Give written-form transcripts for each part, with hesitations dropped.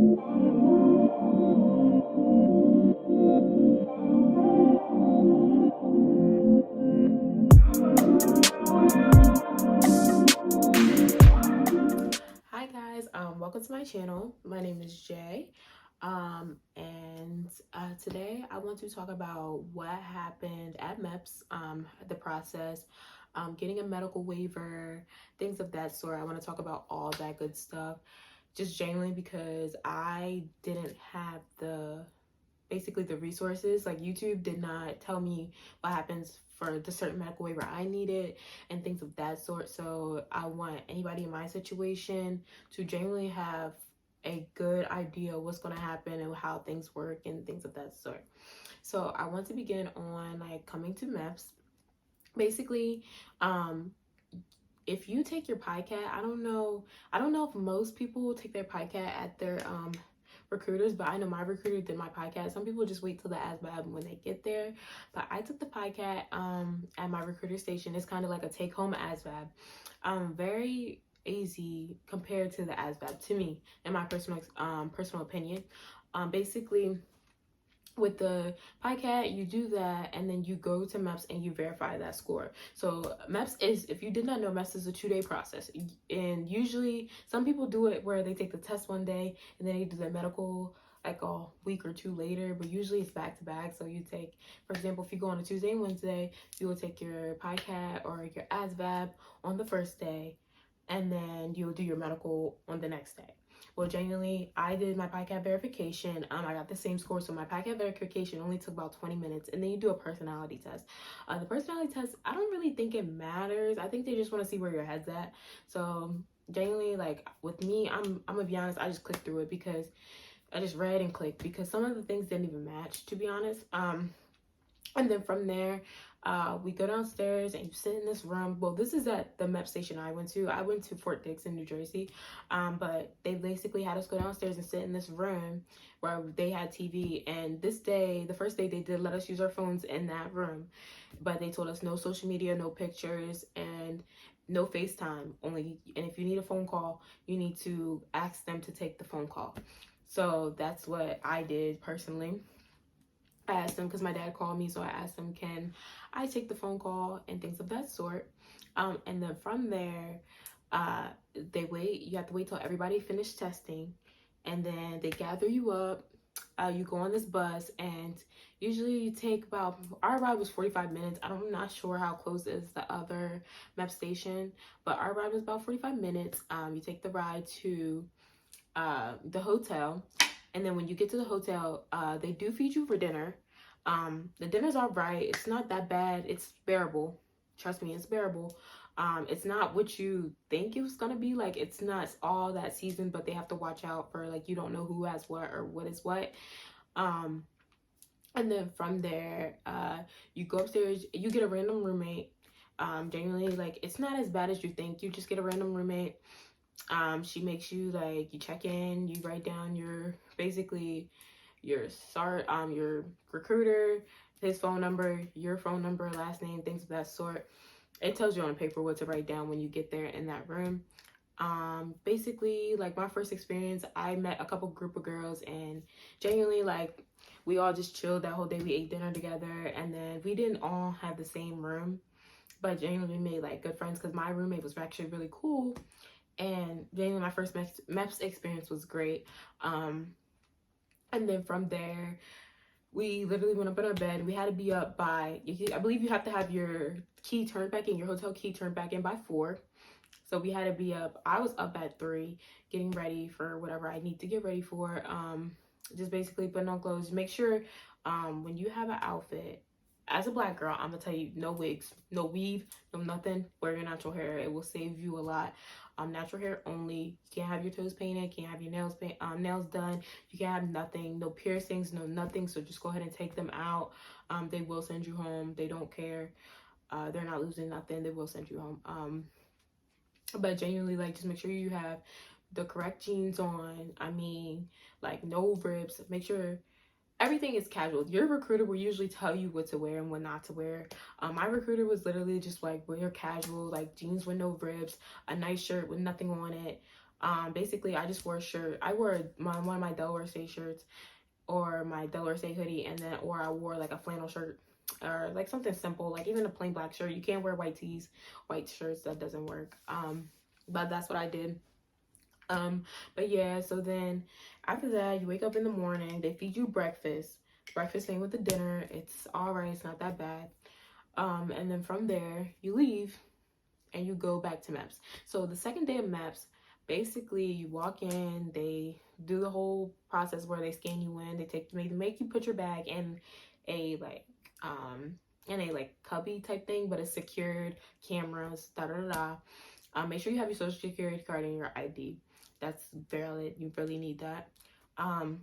Hi guys, welcome to my channel. My name is Jay, and today I want to talk about what happened at meps, the process, getting a medical waiver, things of that sort. I want to talk about all that good stuff, just genuinely because I didn't have basically the resources. Like, YouTube did not tell me what happens for the certain medical waiver I needed and things of that sort. So I want anybody in my situation to genuinely have a good idea what's going to happen and how things work and things of that sort. So I want to begin on like coming to MEPS. Basically, if you take your PICAT, I don't know if most people will take their PICAT at their recruiters, but I know my recruiter did my PICAT. Some people just wait till the ASVAB when they get there, but I took the PICAT at my recruiter station. It's kind of like a take home ASVAB, very easy compared to the ASVAB to me, in my personal opinion. Basically, with the PICAT, you do that and then you go to MEPS and you verify that score. So MEPS is, if you did not know, MEPS is a 2-day process. And usually some people do it where they take the test one day and then they do their medical like a week or two later, but usually it's back to back. So you take, for example, if you go on a Tuesday and Wednesday, you will take your PICAT or your ASVAB on the first day, and then you'll do your medical on the next day. Well, genuinely, I did my PICAT verification. I got the same score, so my PICAT verification only took about 20 minutes, and then you do a personality test. The personality test, I don't really think it matters. I think they just want to see where your head's at. So, genuinely, like with me, I'm gonna be honest, I just clicked through it because I just read and clicked because some of the things didn't even match, to be honest. And then from there, we go downstairs and you sit in this room. Well, this is at the MEP station I went to. I went to Fort Dix in New Jersey. But they basically had us go downstairs and sit in this room where they had TV. And this day, the first day, they did let us use our phones in that room. But they told us no social media, no pictures, and no FaceTime. Only, and if you need a phone call, you need to ask them to take the phone call. So that's what I did personally. I asked them because my dad called me, so I asked them, can I take the phone call and things of that sort. And then from there, they wait. You have to wait till everybody finished testing, and then they gather you up. You go on this bus, and usually you take about, our ride was 45 minutes. I'm not sure how close is the other MEP station, but our ride was about 45 minutes. You take the ride to the hotel, and then when you get to the hotel, they do feed you for dinner. The dinner's all right. It's not that bad. It's bearable. Trust me, it's bearable. It's not what you think it was gonna be. Like, it's not all that seasoned, but they have to watch out for, like, you don't know who has what or what is what. Um, and then from there, you go upstairs. You get a random roommate. Genuinely, like, it's not as bad as you think. You just get a random roommate. She makes you, like, you check in, you write down your, basically your recruiter, his phone number, your phone number, last name, things of that sort. It tells you on paper what to write down when you get there in that room. Basically, like, my first experience, I met a couple group of girls, and genuinely, like, we all just chilled that whole day. We ate dinner together, and then we didn't all have the same room, but genuinely made like good friends because my roommate was actually really cool. And genuinely, my first MEPS experience was great. And then from there, we literally went up in our bed. We had to be up by, I believe you have to have your key turned back in, your hotel key turned back in by 4. So we had to be up. I was up at 3, getting ready for whatever I need to get ready for. Just basically putting on clothes. Make sure when you have an outfit, as a black girl, I'm gonna tell you, no wigs, no weave, no nothing. Wear your natural hair. It will save you a lot. Natural hair only. You can't have your toes painted. Can't have your nails done. You can't have nothing. No piercings. No nothing. So just go ahead and take them out. They will send you home. They don't care. They're not losing nothing. They will send you home. But genuinely, like, just make sure you have the correct jeans on. I mean, like, no ribs. Make sure everything is casual. Your recruiter will usually tell you what to wear and what not to wear. My recruiter was literally just like, wear casual, like jeans with no ribs, a nice shirt with nothing on it. Basically, I just wore a shirt. I wore one of my Delaware State shirts or my Delaware State hoodie, and then or I wore like a flannel shirt or like something simple, like even a plain black shirt. You can't wear white tees, white shirts. That doesn't work. But that's what I did. Um, but yeah, so then after that, you wake up in the morning, they feed you breakfast. Breakfast came with the dinner. It's all right, it's not that bad. And then from there, you leave and you go back to MEPS. So the second day of MEPS, basically you walk in, they do the whole process where they scan you in, they make you put your bag a like um in a like cubby type thing, but it's secured, cameras, da da da da. Make sure you have your social security card and your ID. That's valid. You really need that. Um,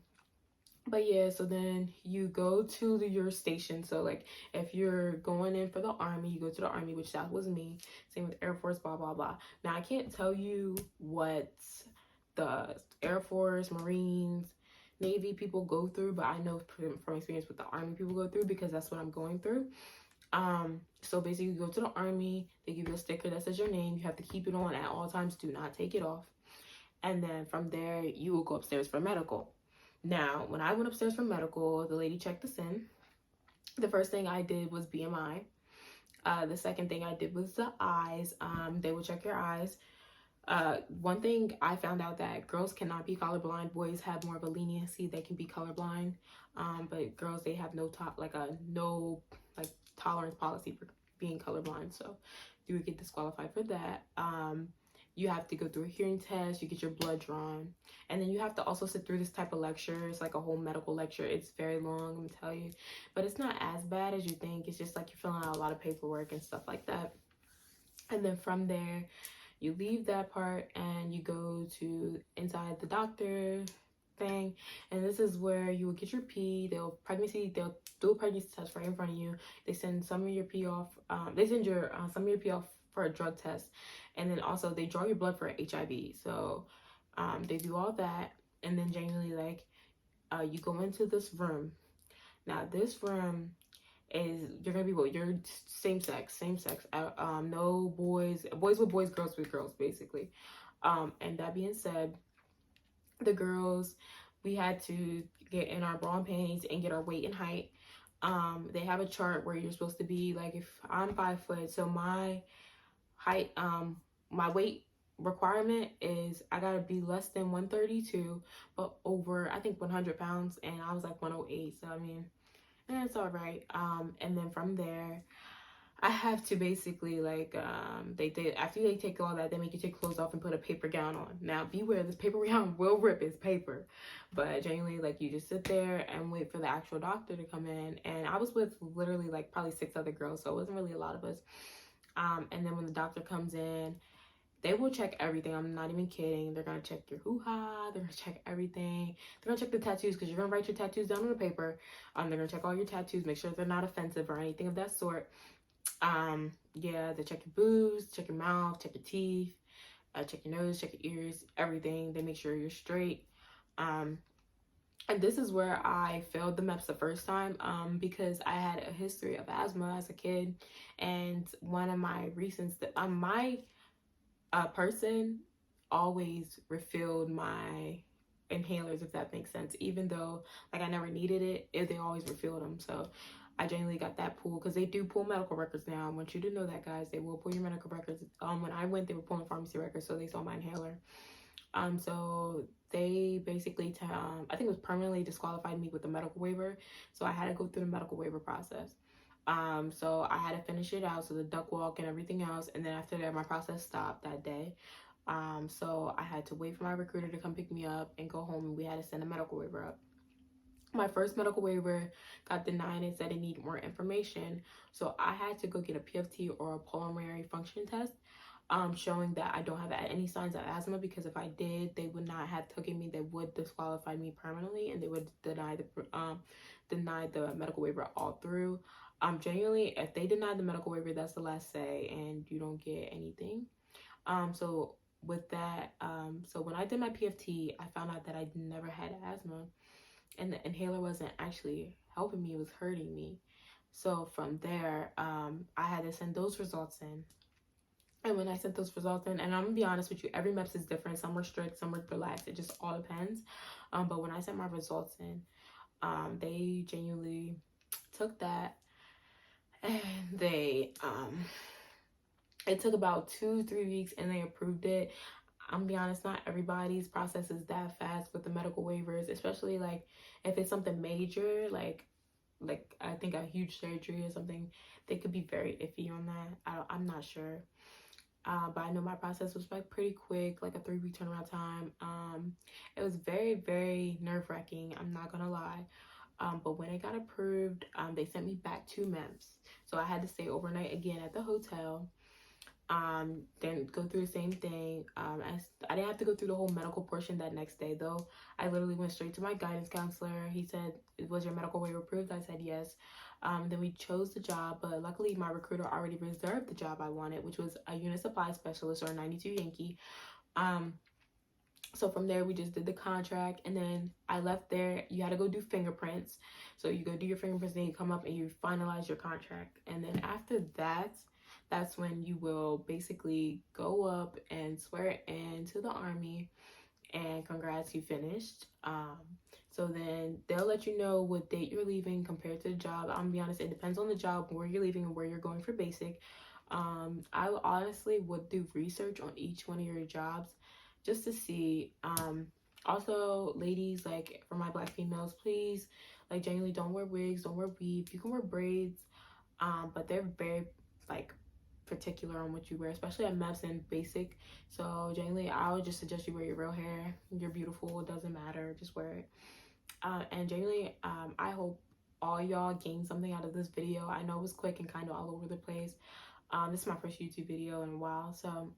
but yeah, so then you go to your station. So like if you're going in for the army, you go to the army, which that was me. Same with Air Force, blah blah blah. Now I can't tell you what the Air Force, Marines, Navy people go through, but I know from experience what the army people go through because that's what I'm going through. So basically you go to the army, they give you a sticker that says your name, you have to keep it on at all times, do not take it off. And then from there you will go upstairs for medical. Now, when I went upstairs for medical, the lady checked us in. The first thing I did was BMI. The second thing I did was the eyes. They will check your eyes. One thing I found out that girls cannot be colorblind. Boys have more of a leniency; they can be colorblind. But girls, they have no tolerance policy for being colorblind. So you would get disqualified for that. You have to go through a hearing test. You get your blood drawn, and then you have to also sit through this type of lecture. It's like a whole medical lecture. It's very long, I'm gonna tell you, but it's not as bad as you think. It's just like you're filling out a lot of paperwork and stuff like that. And then from there, you leave that part and you go to inside the doctor thing, and this is where you will get your pee. They'll do a pregnancy test right in front of you. They send some of your pee off. They send your some of your pee off for a drug test, and then also they draw your blood for HIV. So they do all that, and then generally you go into this room. Now this room is you're gonna be what you're same sex. No boys with boys, girls with girls, basically. And that being said, the girls, we had to get in our bra and panties and get our weight and height. They have a chart where you're supposed to be like, if I'm 5 foot, so my height, my weight requirement is I gotta be less than 132, but over I think 100 pounds, and I was like 108. So I mean, it's all right. And then from there, I have to basically they did after they take all that, they make you take clothes off and put a paper gown on. Now beware, this paper gown will rip. It's paper, but genuinely you just sit there and wait for the actual doctor to come in. And I was with literally probably 6 other girls, so it wasn't really a lot of us. And then when the doctor comes in, they will check everything. I'm not even kidding. They're gonna check your hoo-ha. They're gonna check everything. They're gonna check the tattoos because you're gonna write your tattoos down on the paper. They're gonna check all your tattoos, make sure they're not offensive or anything of that sort. Yeah, they check your boobs, check your mouth, check your teeth, check your nose, check your ears, everything. They make sure you're straight. And this is where I failed the MEPS the first time, because I had a history of asthma as a kid, and one of my reasons that my person always refilled my inhalers, if that makes sense, even though I never needed it, they always refilled them. So I genuinely got that pull because they do pull medical records now. I want you to know that, guys. They will pull your medical records. When I went, they were pulling pharmacy records, so they saw my inhaler. So they basically I think it was permanently disqualified me with the medical waiver. So I had to go through the medical waiver process. So I had to finish it out, so the duck walk and everything else, and then after that my process stopped that day. So I had to wait for my recruiter to come pick me up and go home, and we had to send a medical waiver up. My first medical waiver got denied and said it needed more information, so I had to go get a PFT or a pulmonary function test, showing that I don't have any signs of asthma, because if I did, they would not have taken me. They would disqualify me permanently, and they would deny the medical waiver all through. Genuinely, if they deny the medical waiver, that's the last say, and you don't get anything. So with that, so when I did my PFT, I found out that I never had asthma, and the inhaler wasn't actually helping me; it was hurting me. So from there, I had to send those results in. And when I sent those results in, and I'm gonna be honest with you, every MEPS is different. Some were strict, some were relaxed. It just all depends. But when I sent my results in, they genuinely took that, and they it took about 2-3 weeks, and they approved it. I'm gonna be honest, not everybody's process is that fast with the medical waivers, especially like if it's something major, like I think a huge surgery or something. They could be very iffy on that. I'm not sure. But I know my process was like pretty quick, like a 3-week turnaround time. It was very, very nerve-wracking, I'm not gonna lie. But when it got approved, they sent me back to MEMS. So I had to stay overnight again at the hotel. Then go through the same thing. I didn't have to go through the whole medical portion that next day though. I literally went straight to my guidance counselor. He said, "Was your medical waiver approved?" I said yes. Then we chose the job, but luckily my recruiter already reserved the job I wanted, which was a unit supply specialist, or a 92 Yankee. Um, so from there we just did the contract, and then I left there. You had to go do fingerprints. So you go do your fingerprints, then you come up and you finalize your contract. And then after that, that's when you will basically go up and swear in to the Army, and congrats, you finished. So then they'll let you know what date you're leaving compared to the job. I'm gonna be honest, it depends on the job, where you're leaving and where you're going for basic. I honestly would do research on each one of your jobs just to see. Also, ladies, like for my black females, please, like genuinely don't wear wigs, don't wear weave. You can wear braids, but they're very like particular on what you wear, especially at MEPS and basic. So genuinely, I would just suggest you wear your real hair. You're beautiful, it doesn't matter, just wear it. And genuinely, I hope all y'all gained something out of this video. I know it was quick and kind of all over the place. This is my first YouTube video in a while, so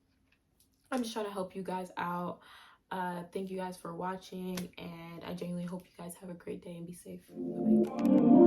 I'm just trying to help you guys out. Thank you guys for watching, and I genuinely hope you guys have a great day and be safe. Bye-bye.